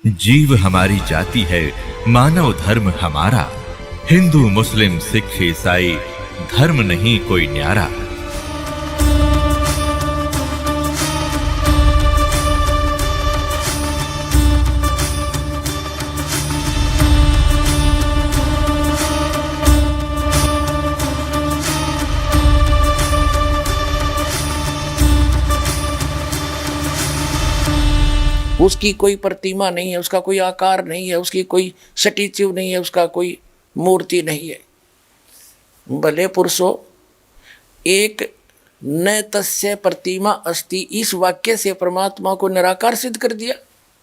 जीव हमारी जाति है, मानव धर्म हमारा। हिंदू मुस्लिम सिख ईसाई धर्म नहीं कोई न्यारा। उसकी कोई प्रतिमा नहीं है, उसका कोई आकार नहीं है, उसकी कोई स्टैच्यू नहीं है, उसका कोई मूर्ति नहीं है। भले पुरुषों, एक न तस्य प्रतिमा अस्ति, इस वाक्य से परमात्मा को निराकार सिद्ध कर दिया।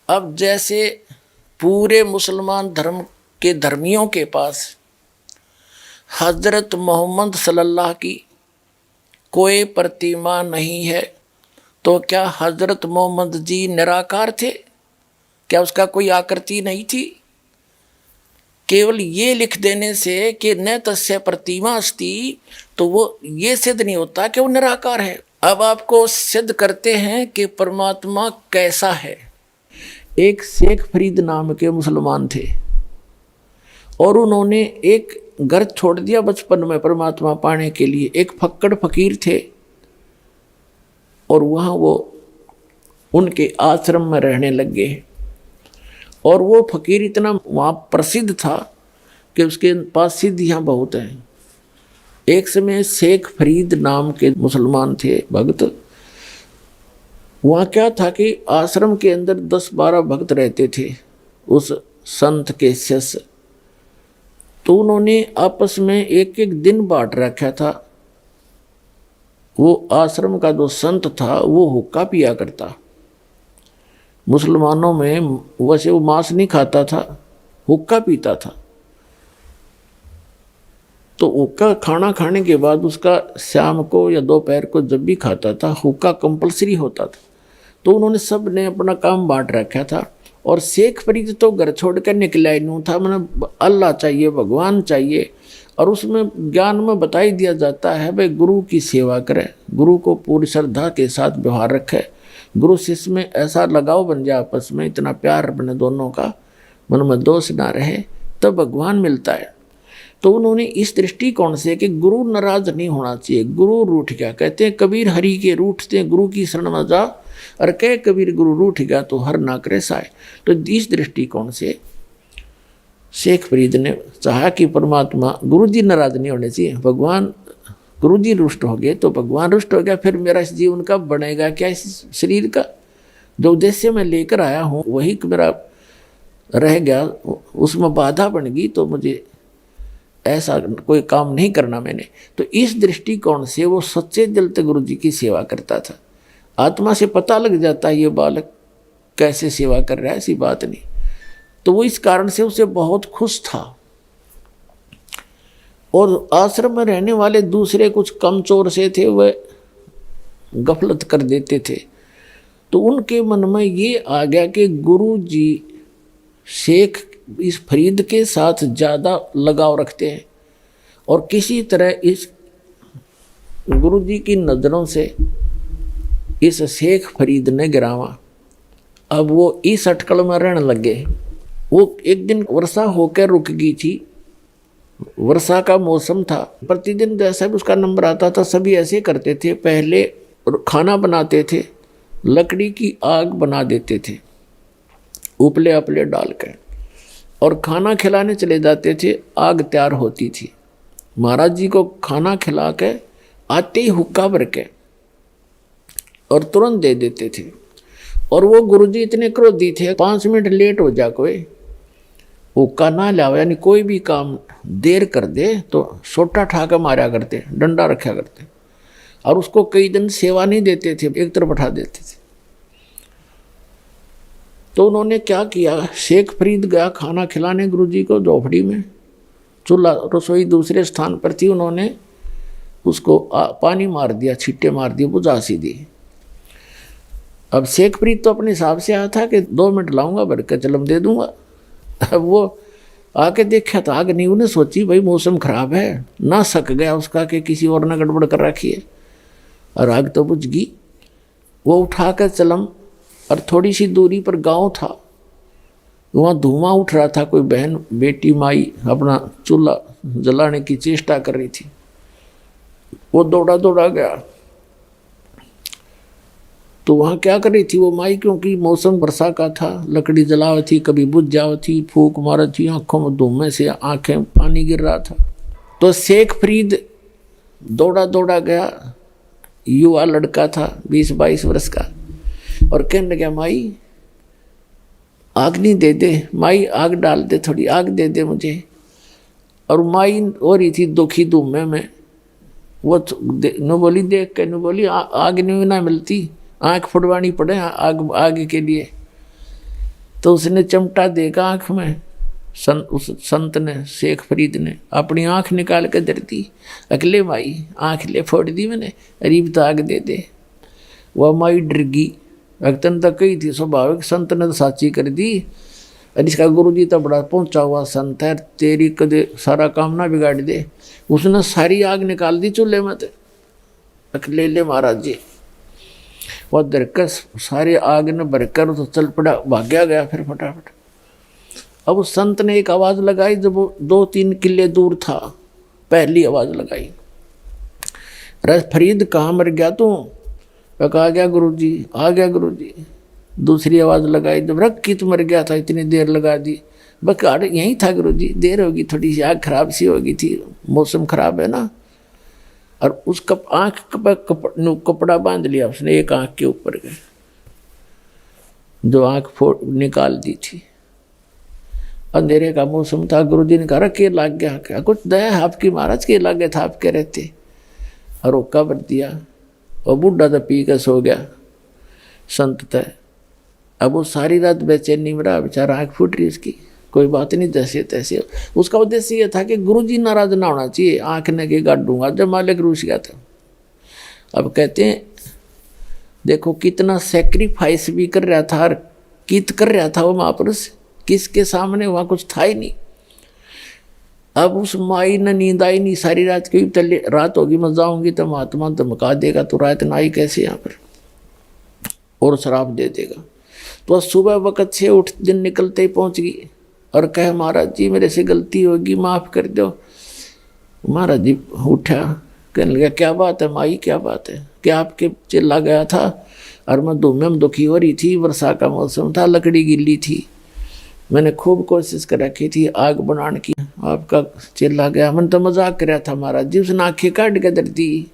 अब जैसे पूरे मुसलमान धर्म के धर्मियों के पास हजरत मोहम्मद सल्लल्लाहु की कोई प्रतिमा नहीं है, तो क्या हजरत मोहम्मद जी निराकार थे? क्या उसका कोई आकृति नहीं थी? केवल ये लिख देने से कि न तस्य प्रतिमा अस्ति, तो वो ये सिद्ध नहीं होता कि वो निराकार है। अब आपको सिद्ध करते हैं कि परमात्मा कैसा है। एक शेख फरीद नाम के मुसलमान थे और उन्होंने एक घर छोड़ दिया बचपन में परमात्मा पाने के लिए। एक फक्कड़ फकीर थे और वहाँ वो उनके आश्रम में रहने लग गए। और वो फकीर इतना वहाँ प्रसिद्ध था कि उसके पास सिद्धियाँ बहुत हैं। एक समय शेख फरीद नाम के मुसलमान थे भक्त। वहाँ क्या था कि आश्रम के अंदर 10-12 भक्त रहते थे उस संत के शिष्य। तो उन्होंने आपस में एक एक दिन बांट रखा था। वो आश्रम का जो संत था वो हुक्का पिया करता। मुसलमानों में वैसे वो मांस नहीं खाता था, हुक्का पीता था। तो हुक्का खाना खाने के बाद उसका शाम को या दोपहर को जब भी खाता था, हुक्का कंपलसरी होता था। तो उन्होंने सब ने अपना काम बांट रखा था। और शेख फरीद तो घर छोड़ कर निकला ही नहीं था। मैंने अल्लाह चाहिए, भगवान चाहिए। और उसमें ज्ञान में बता ही दिया जाता है भाई गुरु की सेवा करे, गुरु को पूरी श्रद्धा के साथ व्यवहार रखे, गुरु शिष्य में ऐसा लगाव बन जाए, आपस में इतना प्यार बने दोनों का, मन में दोष ना रहे, तब भगवान मिलता है। तो उन्होंने इस दृष्टिकोण से कि गुरु नाराज नहीं होना चाहिए। गुरु रूठ गया, कहते हैं कबीर हरि के रूठते गुरु की शरण में जा, और कह कबीर गुरु रूठ गया तो हर ना करे साय। तो इस दृष्टिकोण से शेख फरीद ने चाहा कि परमात्मा गुरु जी नाराज नहीं होने चाहिए। भगवान गुरु जी रुष्ट हो गए तो भगवान रुष्ट हो गया, फिर मेरा इस जीवन का बनेगा क्या? इस शरीर का जो उद्देश्य मैं लेकर आया हूँ वही मेरा रह गया, उसमें बाधा बन गई, तो मुझे ऐसा कोई काम नहीं करना मैंने। तो इस दृष्टिकोण से वो सच्चे दिल से गुरु जी की सेवा करता था। आत्मा से पता लग जाता है ये बालक कैसे सेवा कर रहा है, ऐसी बात नहीं। तो वो इस कारण से उसे बहुत खुश था। और आश्रम में रहने वाले दूसरे कुछ कमचोर से थे, वह गफलत कर देते थे। तो उनके मन में ये आ गया कि गुरु जी शेख इस फरीद के साथ ज़्यादा लगाव रखते हैं और किसी तरह इस गुरु जी की नज़रों से इस शेख फरीद ने गिरावा। अब वो इस अटकल में रहने लगे। वो एक दिन वर्षा होकर रुक गई थी, वर्षा का मौसम था। प्रतिदिन जैसा भी उसका नंबर आता था सभी ऐसे करते थे। पहले खाना बनाते थे, लकड़ी की आग बना देते थे उपले अपले डाल कर, और खाना खिलाने चले जाते थे। आग तैयार होती थी, महाराज जी को खाना खिला के आते ही हुक्का भर के और तुरंत दे देते थे। और वो गुरुजी इतने क्रोधी थे, 5 मिनट लेट हो जा कोई हुक्का ना लावे, यानी कोई भी काम देर कर दे तो सोटा ठाकर मारा करते, डंडा रखा करते। और उसको कई दिन सेवा नहीं देते थे, एक तरफ बैठा देते थे। तो उन्होंने क्या किया, शेख फरीद गया खाना खिलाने गुरुजी को झोपड़ी में। चूल्हा रसोई दूसरे स्थान पर थी, उन्होंने उसको पानी मार दिया, छिट्टे मार दिए, बुझा सी दी। अब शेख फरीद तो अपने हिसाब से आया था कि 2 मिनट लाऊंगा भर के चलम दे दूंगा। अब वो आके देखा तो आग नहीं। उन्हें सोची भाई मौसम खराब है, ना सक गया उसका कि किसी और ने गड़बड़ कर रखी है, और आग तो बुझ गई। वो उठाकर चलम, और थोड़ी सी दूरी पर गांव था, वहाँ धुआं उठ रहा था, कोई बहन बेटी माई अपना चूल्हा जलाने की चेष्टा कर रही थी। वो दौड़ा दौड़ा गया तो वहाँ क्या कर रही थी वो माई, क्योंकि मौसम वर्षा का था, लकड़ी जलाव थी, कभी बुझ जाव थी, फूक मारा थी, आंखों में धुएं से आंखें पानी गिर रहा था। तो शेख फरीद दौड़ा दौड़ा गया, युवा लड़का था 20-22 वर्ष का, और कहने लगा माई आग नहीं दे दे, माई आग डाल दे, थोड़ी आग दे दे मुझे। और माई हो रही थी दुखी धुएं में, वो न बोली देख के न बोली आग नहीं ना मिलती, आँख फुड़वानी पड़े आग के लिए। तो उसने चिमटा देगा आँख में, उस संत ने, शेख फरीद ने अपनी आँख निकाल के दर दी। अगले माई आँख ले फोड़ दी मैंने, अरीब तो आग दे दे। वह माई डर गई, अगतन तक कही थी स्वाभाविक, संत ने तो साची कर दी। और इसका गुरु जी तो बड़ा पहुंचा हुआ संत है, तेरी कदे सारा काम ना बिगाड़ दे। उसने सारी आग निकाल दी चूल्हे में, अकले ले महाराज जी। वह दरकस सारे आग ने भरकर तो चल पड़ा, भाग्या गया फिर फटाफट। अब उस संत ने एक आवाज़ लगाई, जब वो 2-3 किले दूर था, पहली आवाज़ लगाई, रस फरीद कहाँ मर गया तू? आ गया गुरुजी, आ गया गुरुजी। दूसरी आवाज़ लगाई, जब रख की तो मर गया था, इतनी देर लगा दी। बस यहीं था गुरुजी, देर होगी, थोड़ी सी आग खराब सी होगी थी, मौसम खराब है ना। और उस आँख पर कपड़ा बांध लिया उसने, एक आँख के ऊपर गए, जो आँख फोड़ निकाल दी थी। अंधेरे का मौसम था, गुरुजी ने कहा के लाग गया, क्या कुछ दया आपकी महाराज, के लागे था आप कह रहे थे। और रोका भर दिया, और बूढ़ा तो पी के सो गया संत तय। अब वो सारी रात बेचैनी में रहा बेचारा, आँख फूट रही उसकी, कोई बात नहीं, जैसे तैसे। उसका उद्देश्य ये था कि गुरुजी नाराज ना होना चाहिए, आँख ने के गाड़ दूंगा। जब मालिक रूस गया था, अब कहते हैं देखो कितना सेक्रीफाइस भी कर रहा था, और कित कर रहा था वो महापुरुष, किसके सामने, वहाँ कुछ था ही नहीं। अब उस माई ने नींद आई नहीं सारी रात, क्योंकि तले रात होगी, मैं जाऊँगी तो महात्मा धमका देगा, तो रात ना आई कैसे यहाँ पर, और शराब दे देगा। तो सुबह वक़्त से उठ दिन निकलते ही पहुँच गई और कहे महाराज जी मेरे से गलती होगी, माफ़ कर दो। महाराज जी उठा, कहने लगा क्या बात है माई, क्या बात है, क्या आपके चिल्ला गया था और मैं धुएं में दुखी हो रही थी, वर्षा का मौसम था, लकड़ी गिल्ली थी, मैंने खूब कोशिश कर रखी थी आग बनाने की, आपका चिल्ला गया। मैंने तो मजाक कर रहा था महाराज जी। उसने आँखें काट के धर दी,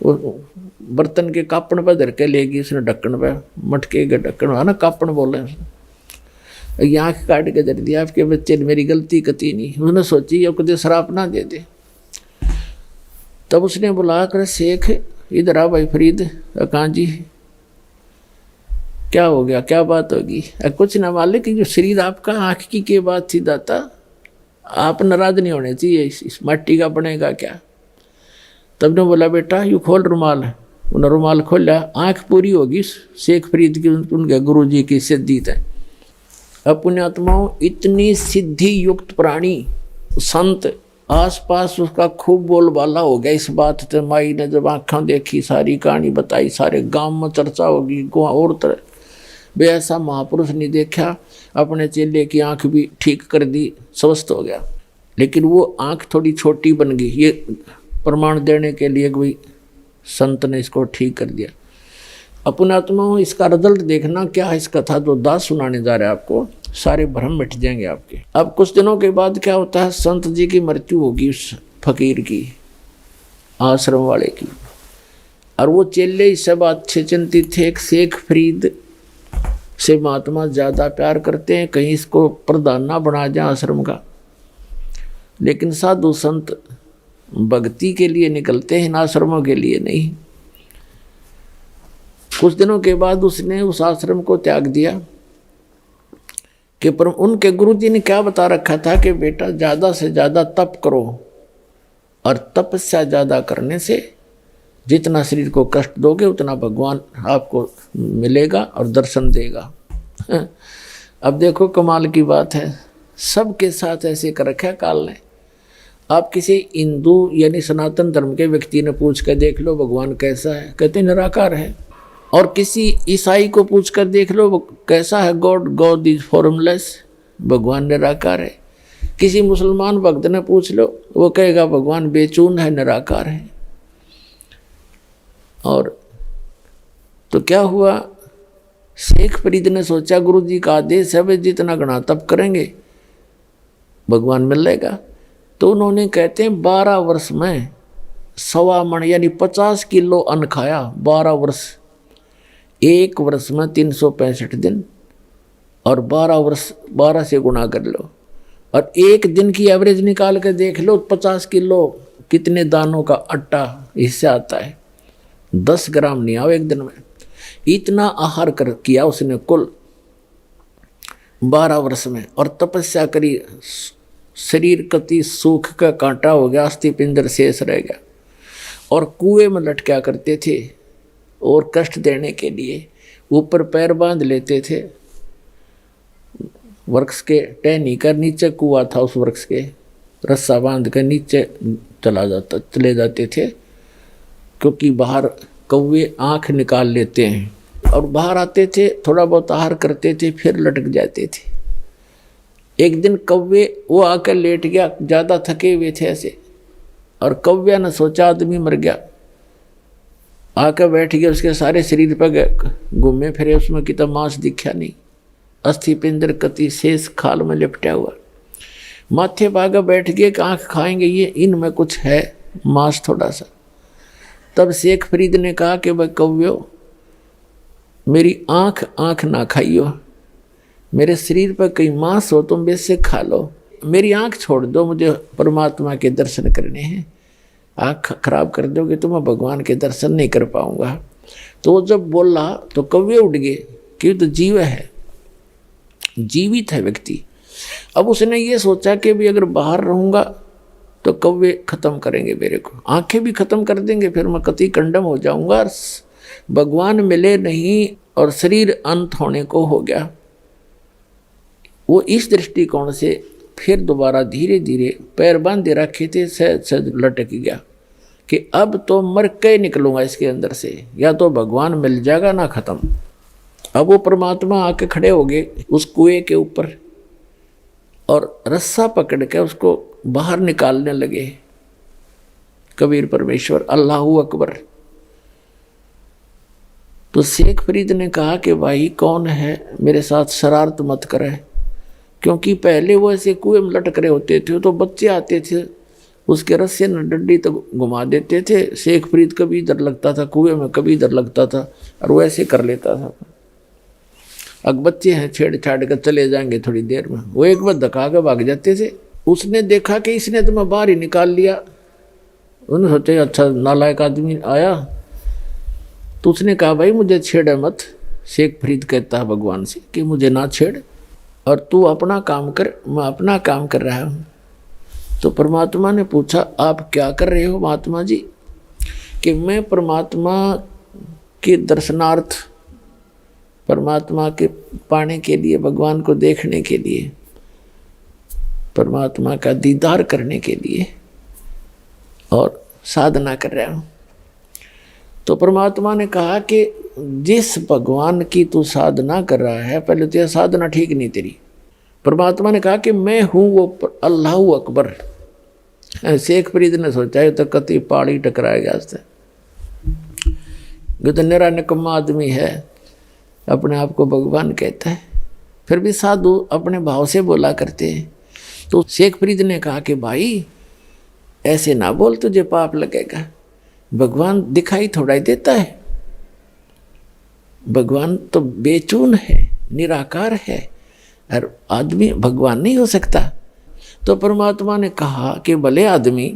बर्तन के कापड़ पर धर के लेगी उसने, ढक्कन पर, मटके के ढक्कन है ना, कापड़ बोले उसने, ये आँख काट के धर दिया, आपके बच्चे ने, मेरी गलती कती नहीं। उसने सोची अब कदे शराब ना दे दे। तब उसने बुला कर, शेख इधर आ भाई फरीद। कहाँ जी, क्या हो गया, क्या बात होगी? कुछ ना मालिक, जो शरीर आपका आँख की के बात थी दाता, आप नाराज नहीं होने चाहिए, इस मट्टी का बनेगा क्या? तब ने बोला बेटा यू खोल रुमाल। उन्होंने रुमाल खोला, आँख पूरी होगी शेख फरीद की, उनके गुरु जी की सिद्धि है। अब पुण्यात्माओं, इतनी सिद्धि युक्त प्राणी संत, आसपास उसका खूब बोलबाला हो गया इस बात से। माई ने जब आँखें देखी, सारी कहानी बताई, सारे गांव में चर्चा होगी, और तरह बे ऐसा महापुरुष नहीं देखा। अपने चेले की आँख भी ठीक कर दी, स्वस्थ हो गया। लेकिन वो आँख थोड़ी छोटी बन गई, ये प्रमाण देने के लिए कोई संत ने इसको ठीक कर दिया। अपने आत्माओं, इसका रिजल्ट देखना क्या है। इस कथा जो दास सुनाने जा रहे हैं आपको, सारे भ्रम मिट जाएंगे आपके। अब कुछ दिनों के बाद क्या होता है, संत जी की मृत्यु होगी, उस फकीर की, आश्रम वाले की। और वो चेले इस सब अच्छे चिंतित थे। एक शेख फरीद से महात्मा ज़्यादा प्यार करते हैं, कहीं इसको प्रधान ना बना जाए आश्रम का। लेकिन साधु संत भक्ति के लिए निकलते हैं, इन आश्रमों के लिए नहीं। कुछ दिनों के बाद उसने उस आश्रम को त्याग दिया कि उनके गुरुजी ने क्या बता रखा था कि बेटा ज़्यादा से ज़्यादा तप करो, और तपस्या ज़्यादा करने से जितना शरीर को कष्ट दोगे उतना भगवान आपको मिलेगा और दर्शन देगा। अब देखो कमाल की बात है, सबके साथ ऐसे कर रखा काल ने। आप किसी हिंदू यानी सनातन धर्म के व्यक्ति ने पूछ कर देख लो भगवान कैसा है, कहते निराकार है। और किसी ईसाई को पूछ कर देख लो कैसा है गॉड, गॉड इज फॉर्मलेस, भगवान निराकार है। किसी मुसलमान भक्त ने पूछ लो, वो कहेगा भगवान बेचून है, निराकार है। और तो क्या हुआ, शेख फरीद ने सोचा गुरु जी का आदेश है, वे जितना गणा तप करेंगे भगवान मिल जाएगा। तो उन्होंने कहते हैं 12 वर्ष में 1.25 मन यानी 50 किलो अन्न खाया। 12 वर्ष, एक वर्ष में 365 दिन, और 12 वर्ष 12 से गुणा कर लो, और एक दिन की एवरेज निकाल कर देख लो 50 किलो कितने दानों का आटा इससे आता है। 10 ग्राम नहीं आओ एक दिन में। इतना आहार कर किया उसने कुल 12 वर्ष में, और तपस्या करी। शरीर कति सूख का कांटा हो गया, अस्थि पिंजर शेष रह गया, और कुएं में लटका करते थे। और कष्ट देने के लिए ऊपर पैर बांध लेते थे, वृक्ष के टहनी कर नीचे कुआं था, उस वृक्ष के रस्सा बांध कर नीचे चले जाते थे, क्योंकि बाहर कौवे आँख निकाल लेते हैं। और बाहर आते थे, थोड़ा बहुत आहार करते थे, फिर लटक जाते थे। एक दिन कौवे वो आकर लेट गया, ज़्यादा थके हुए थे ऐसे, और कौवे ने सोचा आदमी मर गया, आकर बैठ गया। उसके सारे शरीर पर घूमे फिरे, उसमें कितना मांस दिखा नहीं, अस्थि पिंजर कति शेष खाल में लिपटा हुआ। माथे भागा बैठ गए कि आँख खाएंगे ये, इनमें कुछ है मांस थोड़ा सा। तब शेख फरीद ने कहा कि भाई कौव्यो, मेरी आँख ना खाइयो, मेरे शरीर पर कहीं मांस हो तुम वैसे खा लो, मेरी आँख छोड़ दो, मुझे परमात्मा के दर्शन करने हैं। आँख खराब कर दोगे तो मैं भगवान के दर्शन नहीं कर पाऊंगा। तो जब बोला तो कौवे उठ गए कि तो जीव है, जीवित है व्यक्ति। अब उसने ये सोचा कि भी अगर बाहर रहूँगा तो कौवे खत्म करेंगे मेरे को, आंखें भी खत्म कर देंगे, फिर मैं कति कंडम हो जाऊंगा, भगवान मिले नहीं और शरीर अंत होने को हो गया। वो इस दृष्टिकोण से फिर दोबारा धीरे धीरे पैर बांधे रखे थे, सहज सहज लटक गया कि अब तो मर के निकलूंगा इसके अंदर से, या तो भगवान मिल जाएगा ना खत्म। अब वो परमात्मा आके खड़े हो गए उस कुएं के ऊपर, और रस्सा पकड़ के उसको बाहर निकालने लगे। कबीर परमेश्वर अल्लाहू अकबर। तो शेख फरीद ने कहा कि भाई कौन है, मेरे साथ शरारत मत करे, क्योंकि पहले वो ऐसे कुएं में लटक रहे होते थे, तो बच्चे आते थे उसके रस्से न डंडी तो घुमा देते थे। शेख फरीद कभी इधर लगता था कुएं में, कभी इधर लगता था, और वो ऐसे कर लेता था। अब बच्चे हैं, छेड़छाड़ कर चले जाएंगे थोड़ी देर में, वो एक बार धक्का के भाग जाते थे। उसने देखा कि इसने तो मैं बाहर ही निकाल लिया। उन्होंने सोचे अच्छा नालायक आदमी आया, तो उसने कहा भाई मुझे छेड़े मत। शेख फरीद कहता है भगवान से कि मुझे ना छेड़, और तू अपना काम कर, मैं अपना काम कर रहा हूँ। तो परमात्मा ने पूछा आप क्या कर रहे हो महात्मा जी? कि मैं परमात्मा के दर्शनार्थ, परमात्मा के पाने के लिए, भगवान को देखने के लिए, परमात्मा का दीदार करने के लिए और साधना कर रहा हूँ। तो परमात्मा ने कहा कि जिस भगवान की तू साधना कर रहा है, पहले तो यह साधना ठीक नहीं तेरी। परमात्मा ने कहा कि मैं हूँ वो अल्लाहू अकबर। शेख फरीद ने सोचा तो कति पाड़ी टकराएगा उससे, तो निरा निकम्मा आदमी है, अपने आप को भगवान कहता है, फिर भी साधु अपने भाव से बोला करते हैं। तो शेख फरीद ने कहा कि भाई ऐसे ना बोल, तुझे पाप लगेगा। भगवान दिखाई थोड़ा ही देता है, भगवान तो बेचून है, निराकार है, और आदमी भगवान नहीं हो सकता। तो परमात्मा ने कहा कि भले आदमी,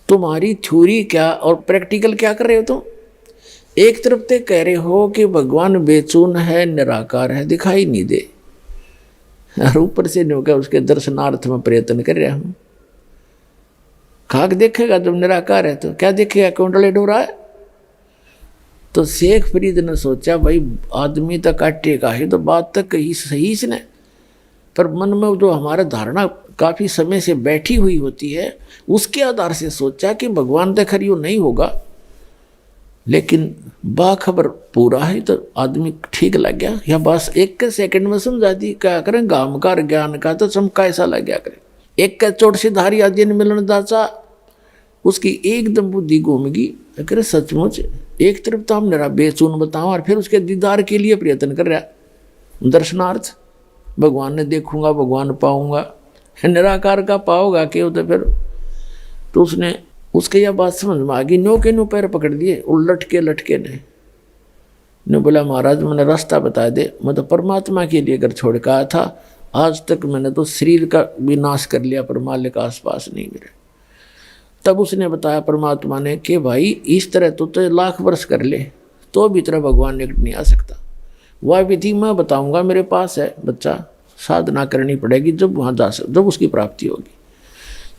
तुम्हारी थ्योरी क्या और प्रैक्टिकल क्या कर रहे हो तुम? एक तरफ ते कह रहे हो कि भगवान बेचून है, निराकार है, दिखाई नहीं दे, और ऊपर से न्यों उसके दर्शनार्थ में प्रयत्न कर रहा हूं। खाक देखेगा जब निराकार है तो क्या देखेगा, कुंडले डोरा है। तो शेख फरीद ने सोचा भाई आदमी तक काटेगा ही, तो बात तक कही सही इसने, पर मन में जो हमारा धारणा काफ़ी समय से बैठी हुई होती है, उसके आधार से सोचा कि भगवान तो खरी नहीं होगा, लेकिन बाखबर पूरा है तो आदमी ठीक लग गया, या बस एक के सेकंड में समझा दी। क्या करें, गाम का ज्ञान का तो चमका ऐसा लग गया करे। एक का चोट से धारी आदि मिलन दाचा, उसकी एकदम बुद्धि घूम गई। अगर सचमुच एक तरफ तो हम मेरा बेचून बताऊं और फिर उसके दीदार के लिए प्रयत्न कर रहा, दर्शनार्थ, भगवान ने देखूंगा, भगवान पाऊंगा, निराकार का पाओगा क्यों, तो फिर तो उसने उसके यह बात समझ में आ गई। नो के नो पैर पकड़ दिए, और लटके ने बोला महाराज मैंने रास्ता बता दे, मैं तो परमात्मा के लिए अगर छोड़ के आया था, आज तक मैंने तो शरीर का विनाश कर लिया पर मालिक आसपास नहीं मिले। तब उसने बताया परमात्मा ने कि भाई इस तरह तो लाख वर्ष कर ले तो भी तरह भगवान निकट नहीं आ सकता। वह विधि मैं बताऊंगा, मेरे पास है बच्चा, साधना करनी पड़ेगी, जब वहाँ जब उसकी प्राप्ति होगी।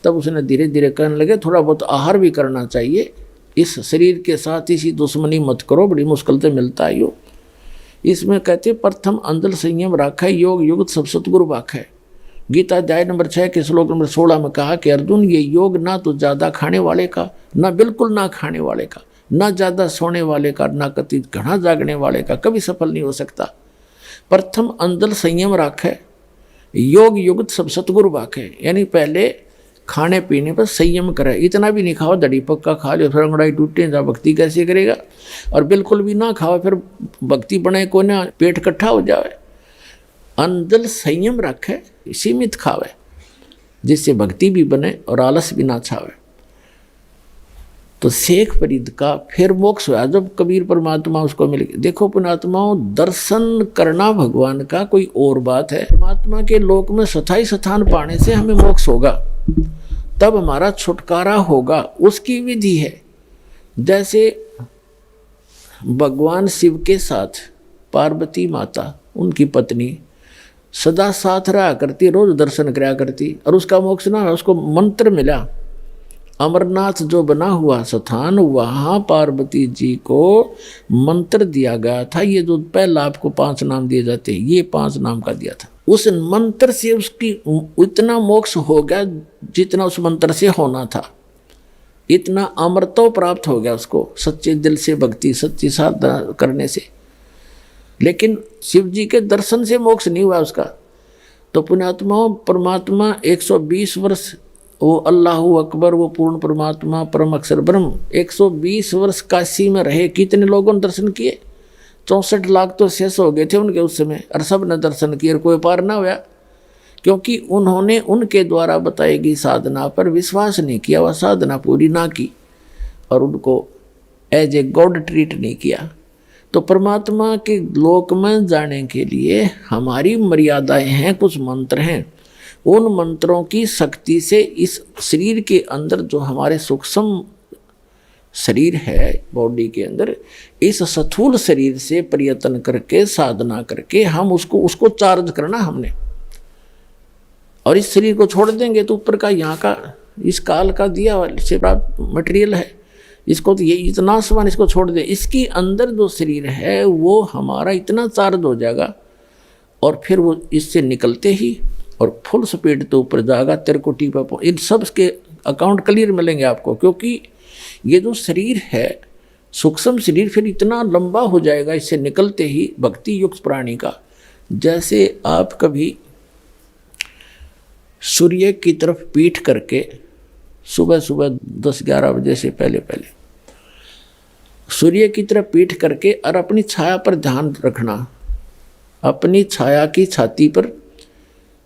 तब उसने धीरे धीरे कहने लगे थोड़ा बहुत आहार भी करना चाहिए, इस शरीर के साथ इसी दुश्मनी मत करो, बड़ी मुश्किल से मिलता है यो। इसमें कहते प्रथम अंदर संयम राखा है, योग युक्त सब सतगुरु वाक है। गीता अध्याय नंबर 6 के श्लोक नंबर 16 में कहा कि अर्जुन ये योग ना तो ज़्यादा खाने वाले का, ना बिल्कुल ना खाने वाले का, ना ज़्यादा सोने वाले का, ना कति घना जागने वाले का कभी सफल नहीं हो सकता। प्रथम अंदर संयम राख है, योग युक्त सब सतगुरु वाक है। यानी पहले खाने पीने पर संयम करे, इतना भी नहीं खाओ दड़ी पक्का खा लो फिर अंगड़ाई टूटे, जा भक्ति कैसे करेगा। और बिल्कुल भी ना खाओ फिर भक्ति बने को ना पेट इकट्ठा हो जाए। अंदर संयम रखे, सीमित खावे, जिससे भक्ति भी बने और आलस भी ना छावे। तो शेख फरीद का फिर मोक्ष हुआ जब कबीर परमात्मा उसको मिल गए। देखो पुणात्माओं, दर्शन करना भगवान का कोई और बात है, परमात्मा के लोक में स्थायी स्थान पाने से हमें मोक्ष होगा, तब हमारा छुटकारा होगा, उसकी विधि है। जैसे भगवान शिव के साथ पार्वती माता उनकी पत्नी सदा साथ रहा करती, रोज दर्शन कराया करती, और उसका मोक्ष ना, उसको मंत्र मिला। अमरनाथ जो बना हुआ स्थान, वहाँ पार्वती जी को मंत्र दिया गया था। ये जो पहला आपको 5 नाम दिए जाते हैं, ये 5 नाम का दिया था। उस मंत्र से उसकी इतना मोक्ष हो गया जितना उस मंत्र से होना था, इतना अमरत्व प्राप्त हो गया उसको सच्चे दिल से भक्ति, सच्ची साधना करने से। लेकिन शिव जी के दर्शन से मोक्ष नहीं हुआ उसका। तो पुण्यात्मा परमात्मा 120 वर्ष, वो अल्लाहु अकबर, वो पूर्ण परमात्मा परम अक्षर ब्रह्म 120 वर्ष काशी में रहे। कितने लोगों ने दर्शन किए? 64 लाख तो शेष हो गए थे उनके उस समय, और सब ने दर्शन किए, कोई पार ना हुआ, क्योंकि उन्होंने उनके द्वारा बताई गई साधना पर विश्वास नहीं किया, वह साधना पूरी ना की और उनको एज ए गॉड ट्रीट नहीं किया। तो परमात्मा के लोक में जाने के लिए हमारी मर्यादाएं हैं, कुछ मंत्र हैं। उन मंत्रों की शक्ति से इस शरीर के अंदर जो हमारे सूक्ष्म शरीर है बॉडी के अंदर, इस स्थूल शरीर से प्रयत्न करके साधना करके हम उसको चार्ज करना हमने। और इस शरीर को छोड़ देंगे तो ऊपर का यहाँ का इस काल का दिया से प्राप्त मटेरियल है, इसको तो ये इतना सामान इसको छोड़ दे, इसके अंदर जो शरीर है वो हमारा इतना चार्ज हो जाएगा और फिर वो इससे निकलते ही और फुल स्पीड तो ऊपर जाएगा, तिरकुटी पर। इन सब के अकाउंट क्लियर मिलेंगे आपको, क्योंकि ये जो शरीर है सूक्ष्म शरीर फिर इतना लंबा हो जाएगा इससे निकलते ही भक्ति युक्त प्राणी का। जैसे आप कभी सूर्य की तरफ पीठ करके सुबह सुबह 10-11 बजे से पहले सूर्य की तरफ पीठ करके और अपनी छाया पर ध्यान रखना, अपनी छाया की छाती पर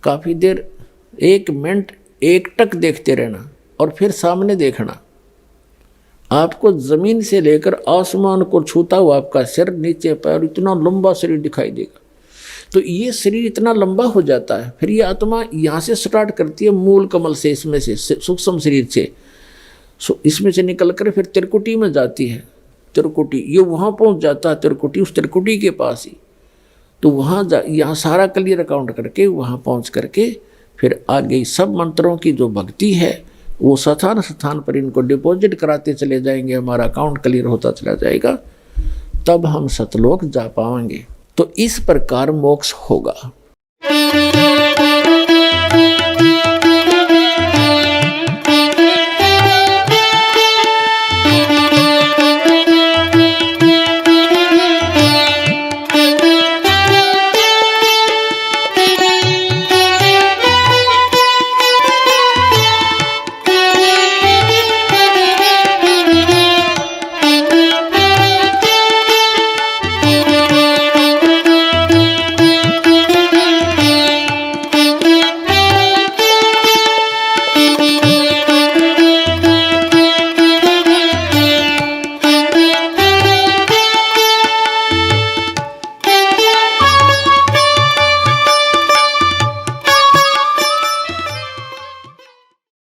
काफ़ी देर 1 मिनट एकटक देखते रहना और फिर सामने देखना। आपको ज़मीन से लेकर आसमान को छूता हुआ आपका सिर, नीचे पैर, इतना लंबा शरीर दिखाई देगा। तो ये शरीर इतना लंबा हो जाता है, फिर ये आत्मा यहाँ से स्टार्ट करती है मूल कमल से, इसमें से सूक्ष्म शरीर से, इसमें से निकल कर फिर त्रिकुटी में जाती है। त्रिकुटी ये वहाँ पहुँच जाता है, त्रिकुटी उस त्रिकुटी के पास ही। तो वहाँ यहाँ सारा क्लियर अकाउंट करके वहाँ पहुँच करके फिर आगे सब मंत्रों की जो भक्ति है वो स्थान पर इनको डिपॉजिट कराते चले जाएंगे, हमारा अकाउंट क्लियर होता चला जाएगा, तब हम सतलोक जा पाएंगे। तो इस प्रकार मोक्ष होगा।